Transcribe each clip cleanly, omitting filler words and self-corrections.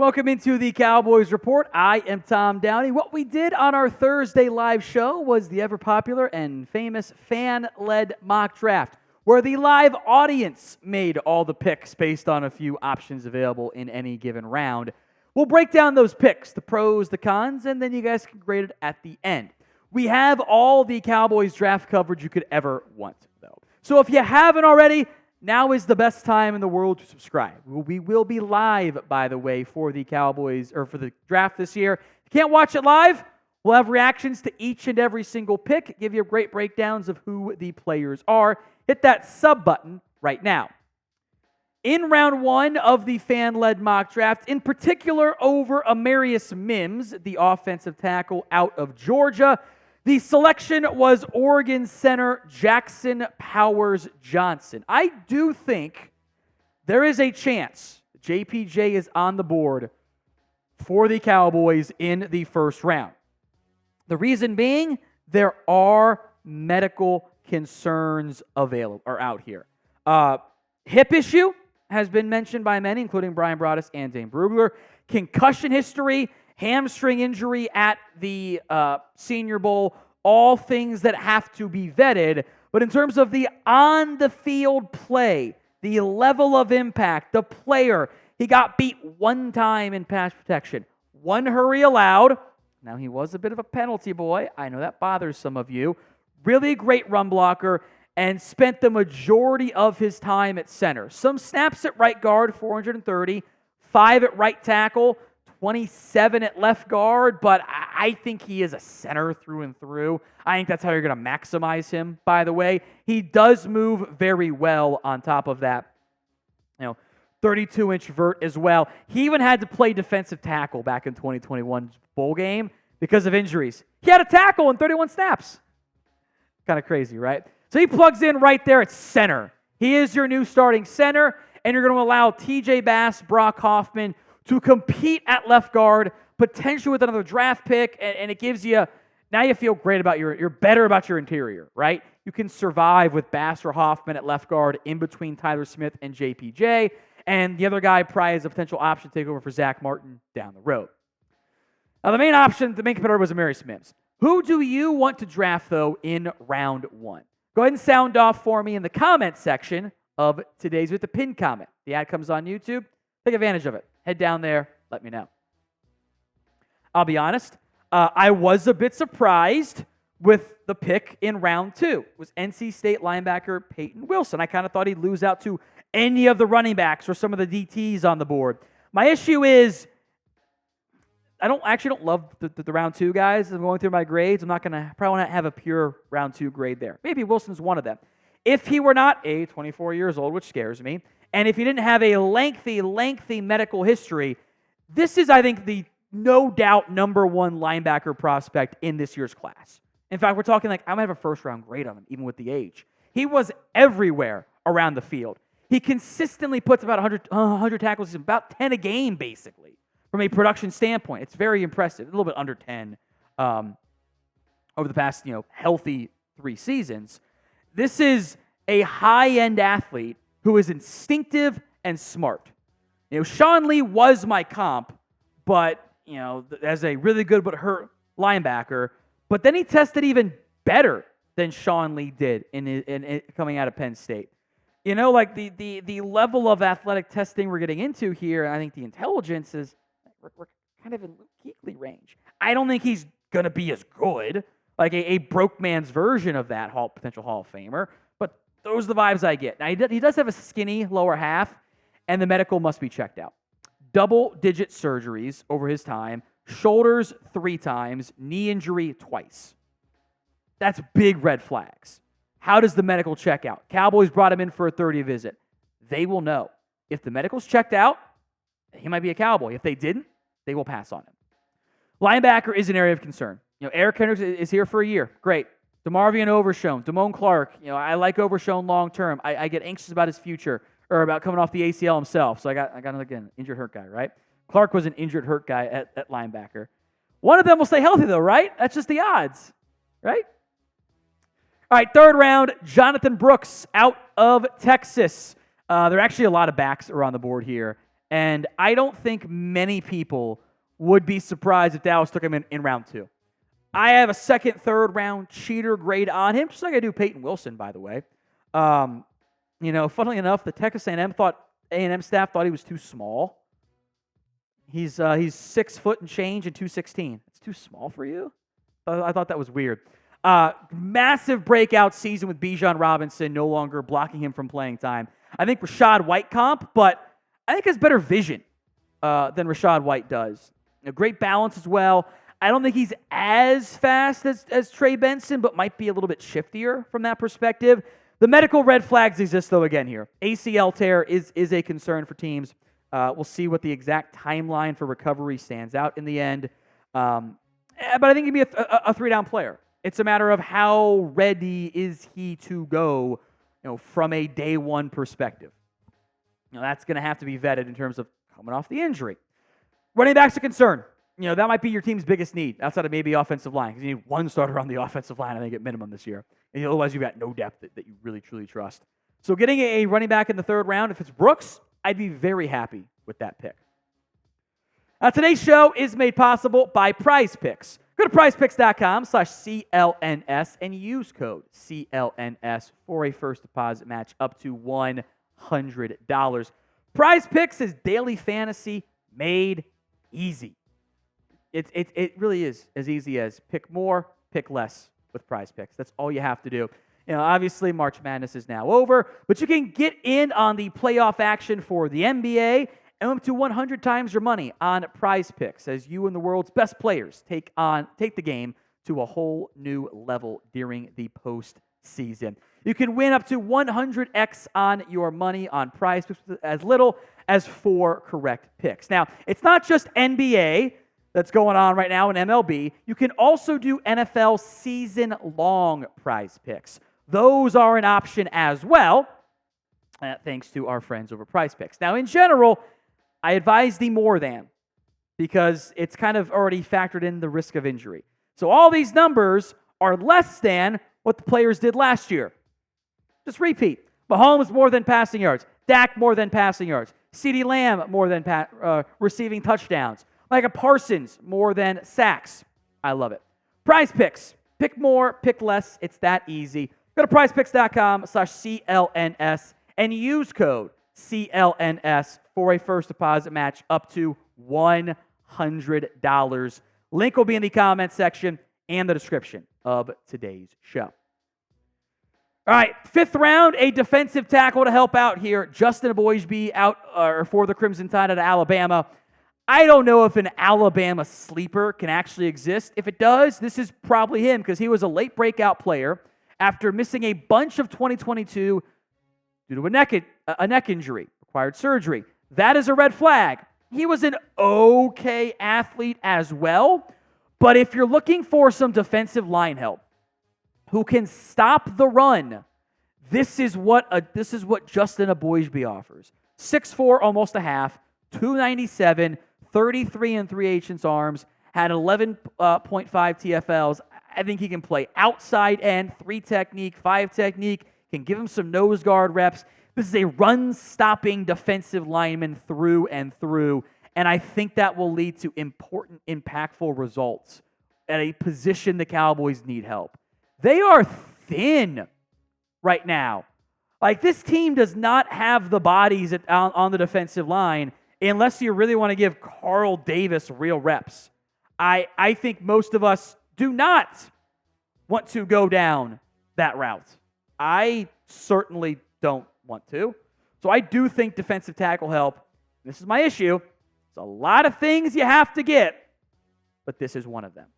Welcome into the Cowboys Report. I am Tom Downey. What we did on our Thursday live show was the ever-popular and famous fan-led mock draft, where the live audience made all the picks based on a few options available in any given round. We'll break down those picks, the pros, the cons, and then you guys can grade it at the end. We have all the Cowboys draft coverage you could ever want, though. So if you haven't already, now is the best time in the world to subscribe. We will be live, by the way, for the Cowboys, or for the draft this year. If you can't watch it live, we'll have reactions to each and every single pick, give you great breakdowns of who the players are. Hit that sub button right now. In round one of the fan-led mock draft, in particular over Amarius Mims, the offensive tackle out of Georgia, the selection was Oregon center Jackson Powers Johnson. I do think there is a chance JPJ is on the board for the Cowboys in the first round. The reason being, there are medical concerns available or out here. Hip issue has been mentioned by many, including Brian Broaddus and Dane Brugler. Concussion history, hamstring injury at the Senior Bowl, all things that have to be vetted. But in terms of the on-the-field play, the level of impact, the player, he got beat one time in pass protection. One hurry allowed. Now, he was a bit of a penalty boy. I know that bothers some of you. Really great run blocker and spent the majority of his time at center. Some snaps at right guard, 430, 5 at right tackle, 27 at left guard, but I think he is a center through and through. I think that's how you're going to maximize him, by the way. He does move very well on top of that. 32-inch vert as well. He even had to play defensive tackle back in 2021's bowl game because of injuries. He had a tackle in 31 snaps. Kind of crazy, right? So he plugs in right there at center. He is your new starting center, and you're going to allow TJ Bass, Brock Hoffman to compete at left guard, potentially with another draft pick, and it gives you, now you feel great about you're better about your interior, right? You can survive with Bass or Hoffman at left guard in between Tyler Smith and JPJ, and the other guy probably is a potential option to take over for Zach Martin down the road. Now, the main competitor was Amarius Mims. Who do you want to draft, though, in round one? Go ahead and sound off for me in the comment section of today's with the pinned comment. The ad comes on YouTube. Take advantage of it. Head down there. Let me know. I'll be honest. I was a bit surprised with the pick in round two. It was NC State linebacker Payton Wilson. I kind of thought he'd lose out to any of the running backs or some of the DTs on the board. My issue is I don't love the round two guys. I'm going through my grades. I'm not going to probably not have a pure round two grade there. Maybe Wilson's one of them. If he were not 24 years old, which scares me, and if he didn't have a lengthy medical history, this is, I think, the no doubt number one linebacker prospect in this year's class. In fact, we're talking like I might have a first-round grade on him, even with the age. He was everywhere around the field. He consistently puts about 100 tackles, about 10 a game, basically, from a production standpoint. It's very impressive. A little bit under 10 over the past, healthy 3 seasons. This is a high-end athlete who is instinctive and smart. Sean Lee was my comp, but, as a really good but hurt linebacker. But then he tested even better than Sean Lee did in coming out of Penn State. Like the level of athletic testing we're getting into here, and I think the intelligence is we're kind of in geekly range. I don't think he's going to be as good, like a broke man's version of that potential Hall of Famer, but those are the vibes I get. Now, he does have a skinny lower half, and the medical must be checked out. Double-digit surgeries over his time, shoulders 3 times, knee injury twice. That's big red flags. How does the medical check out? Cowboys brought him in for a 30 visit. They will know. If the medical's checked out, he might be a Cowboy. If they didn't, they will pass on him. Linebacker is an area of concern. Eric Kendricks is here for a year. Great. DeMarvion Overshown, Damone Clark. I like Overshown long term. I get anxious about his future or about coming off the ACL himself. So I got again injured hurt guy, right? Clark was an injured hurt guy at linebacker. One of them will stay healthy though, right? That's just the odds, right? All right, third round, Jonathon Brooks out of Texas. There are actually a lot of backs are on the board here. And I don't think many people would be surprised if Dallas took him in round 2. I have a second, third round cheater grade on him, just like I do Payton Wilson, by the way. Funnily enough, the Texas A&M staff thought he was too small. He's 6 foot and change and 216. It's too small for you? I thought that was weird. Massive breakout season with Bijan Robinson no longer blocking him from playing time. I think Rachaad White comp, but I think has better vision than Rachaad White does. A great balance as well. I don't think he's as fast as Trey Benson, but might be a little bit shiftier from that perspective. The medical red flags exist, though, again here. ACL tear is a concern for teams. We'll see what the exact timeline for recovery stands out in the end. But I think he'd be a 3-down player. It's a matter of how ready is he to go, from a day one perspective. That's going to have to be vetted in terms of coming off the injury. Running back's a concern. That might be your team's biggest need outside of maybe offensive line, because you need one starter on the offensive line, I think, at minimum this year. And otherwise, you've got no depth that you really, truly trust. So getting a running back in the 3rd round, if it's Brooks, I'd be very happy with that pick. Today's show is made possible by Prize Picks. Go to prizepicks.com/CLNS and use code CLNS for a first deposit match up to $100. Prize Picks is daily fantasy made easy. It really is as easy as pick more, pick less with Prize Picks. That's all you have to do. Obviously, March Madness is now over, but you can get in on the playoff action for the NBA and up to 100 times your money on Prize Picks as you and the world's best players take the game to a whole new level during the postseason. You can win up to 100x on your money on Prize Picks with as little as 4 correct picks. Now, it's not just NBA that's going on right now in MLB. You can also do NFL season-long Prize Picks. Those are an option as well, thanks to our friends over Prize Picks. Now, in general, I advise the more than, because it's kind of already factored in the risk of injury. So all these numbers are less than what the players did last year. Just repeat. Mahomes more than passing yards. Dak more than passing yards. CeeDee Lamb more than receiving touchdowns. Micah Parsons more than sacks. I love it. Prize Picks. Pick more, pick less. It's that easy. Go to prizepicks.com/CLNS and use code CLNS for a first deposit match up to $100. Link will be in the comment section and the description of today's show. All right, 5th round, a defensive tackle to help out here. Justin Eboigbe out for the Crimson Tide out of Alabama. I don't know if an Alabama sleeper can actually exist. If it does, this is probably him, because he was a late breakout player after missing a bunch of 2022 due to a neck injury, required surgery. That is a red flag. He was an okay athlete as well, but if you're looking for some defensive line help who can stop the run, this is what Justin Eboigbe offers. 6'4", almost a half, 297, 33 3/8 arms, had 11.5 TFLs. I think he can play outside end, 3 technique, 5 technique, can give him some nose guard reps. This is a run-stopping defensive lineman through and through, and I think that will lead to important, impactful results at a position the Cowboys need help. They are thin right now. Like, this team does not have the bodies on the defensive line unless you really want to give Carl Davis real reps. I think most of us do not want to go down that route. I certainly don't want to. So I do think defensive tackle help. This is my issue. It's a lot of things you have to get, but this is one of them.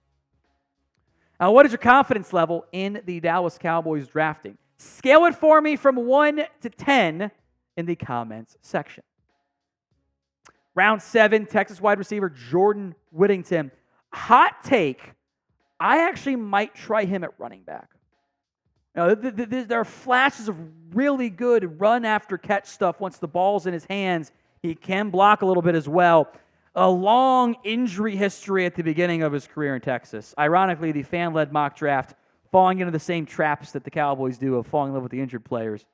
Now, what is your confidence level in the Dallas Cowboys drafting? Scale it for me from 1 to 10 in the comments section. Round 7, Texas wide receiver Jordan Whittington. Hot take, I actually might try him at running back. Now, there are flashes of really good run after catch stuff once the ball's in his hands. He can block a little bit as well. A long injury history at the beginning of his career in Texas. Ironically, the fan-led mock draft falling into the same traps that the Cowboys do of falling in love with the injured players.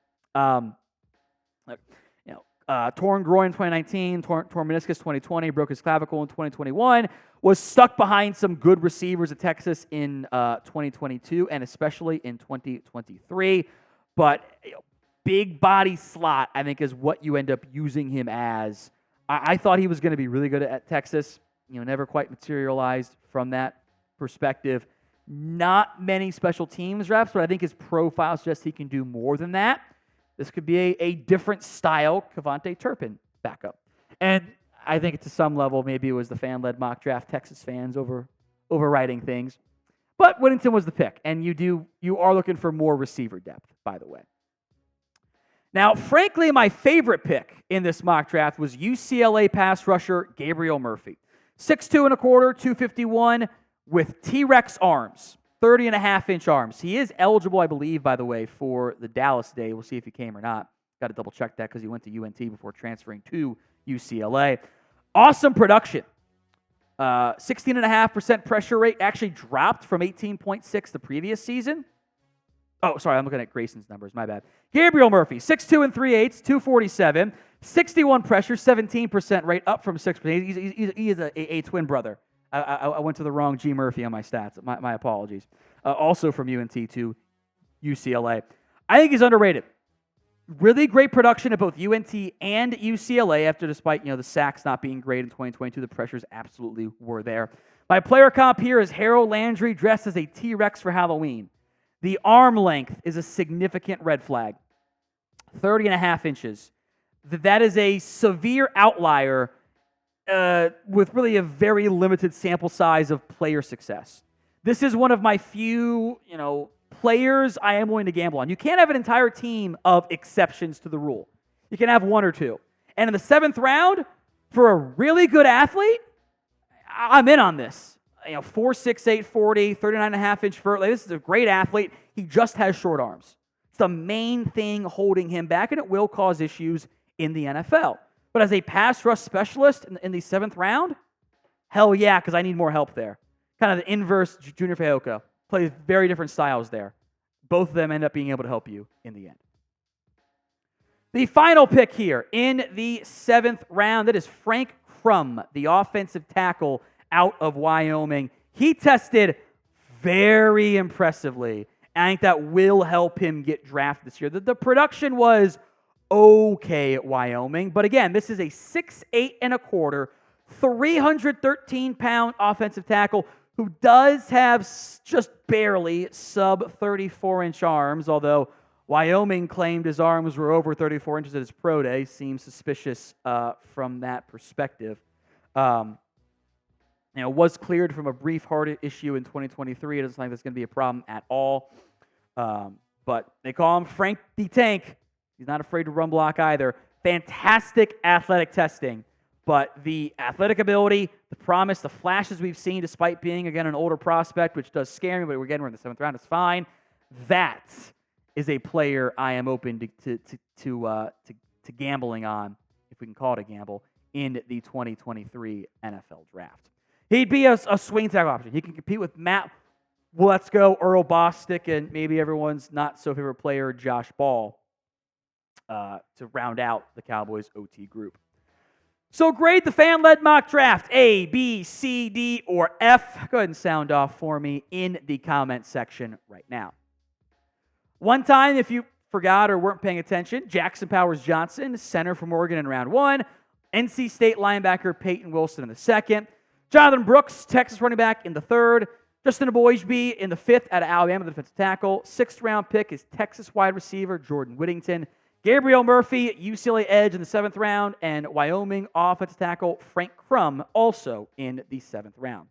torn groin in 2019, torn meniscus 2020, broke his clavicle in 2021, was stuck behind some good receivers at Texas in 2022 and especially in 2023. But big body slot, I think, is what you end up using him as. I thought he was going to be really good at Texas. Never quite materialized from that perspective. Not many special teams reps, but I think his profile suggests he can do more than that. This could be a different style Kevontae Turpin backup. And I think to some level, maybe it was the fan-led mock draft, Texas fans overriding things. But Whittington was the pick, and you are looking for more receiver depth, by the way. Now, frankly, my favorite pick in this mock draft was UCLA pass rusher Gabriel Murphy. 6'2 and a quarter, 251, with T-Rex arms, 30.5-inch arms. He is eligible, I believe, by the way, for the Dallas day. We'll see if he came or not. Got to double check that because he went to UNT before transferring to UCLA. Awesome production. 16.5% pressure rate, actually dropped from 18.6 the previous season. Oh, sorry, I'm looking at Grayson's numbers. My bad. Gabriel Murphy, 6'2 and 3/8, 247, 61 pressure, 17% rate, up from 6%. He is a twin brother. I went to the wrong G. Murphy on my stats. My apologies. Also from UNT to UCLA. I think he's underrated. Really great production at both UNT and UCLA despite the sacks not being great in 2022. The pressures absolutely were there. My player comp here is Harold Landry dressed as a T-Rex for Halloween. The arm length is a significant red flag. 30.5 inches. That is a severe outlier with really a very limited sample size of player success. This is one of my few, players I am willing to gamble on. You can't have an entire team of exceptions to the rule. You can have one or two. And in the 7th round, for a really good athlete, I'm in on this. 4'6", 40, 39.5-inch vert. This is a great athlete. He just has short arms. It's the main thing holding him back, and it will cause issues in the NFL. But as a pass rush specialist in the 7th round, hell yeah, because I need more help there. Kind of the inverse Junior Fehoko. Plays very different styles there. Both of them end up being able to help you in the end. The final pick here in the 7th round, that is Frank Crum, the offensive tackle out of Wyoming. He tested very impressively. And I think that will help him get drafted this year. The production was okay at Wyoming. But again, this is a 6'8 and a quarter, 313-pound offensive tackle who does have just barely sub 34-inch arms, although Wyoming claimed his arms were over 34 inches at his pro day. Seems suspicious from that perspective. Was cleared from a brief heart issue in 2023. It doesn't think that's going to be a problem at all. But they call him Frank the Tank. He's not afraid to run block either. Fantastic athletic testing. But the athletic ability, the promise, the flashes we've seen, despite being, again, an older prospect, which does scare me, but we're in the 7th round, it's fine. That is a player I am open to gambling on, if we can call it a gamble, in the 2023 NFL Draft. He'd be a swing tackle option. He can compete with Matt Let's-Go, Earl Bostic, and maybe everyone's not-so-favorite player, Josh Ball, to round out the Cowboys OT group. So grade the fan-led mock draft, A, B, C, D, or F. Go ahead and sound off for me in the comment section right now. One time, if you forgot or weren't paying attention, Jackson Powers Johnson, center from Oregon in round 1. NC State linebacker Payton Wilson in the 2nd. Jonathan Brooks, Texas running back in the 3rd. Justin Eboigbe in the 5th out of Alabama, the defensive tackle. 6th round pick is Texas wide receiver Jordan Whittington. Gabriel Murphy, UCLA edge in the 7th round. And Wyoming offensive tackle Frank Crum also in the 7th round.